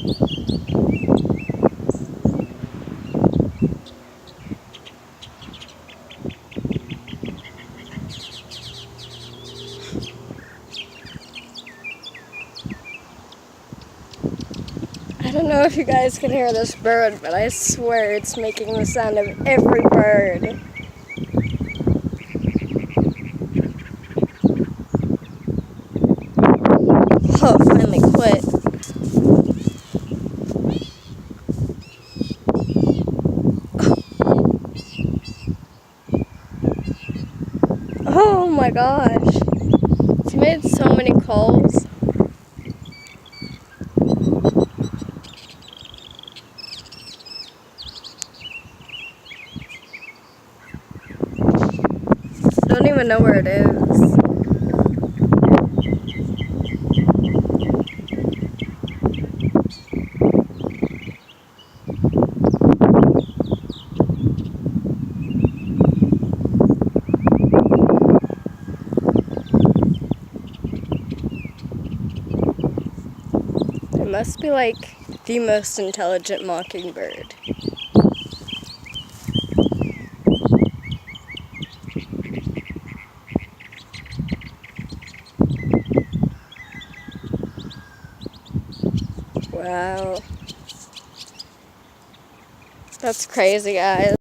I don't know if you guys can hear this bird, but I swear it's making the sound of every bird. Oh, it finally quit. Oh my gosh. It's made so many calls. I don't even know where it is. It must be like the most intelligent mockingbird. Wow. That's crazy, guys.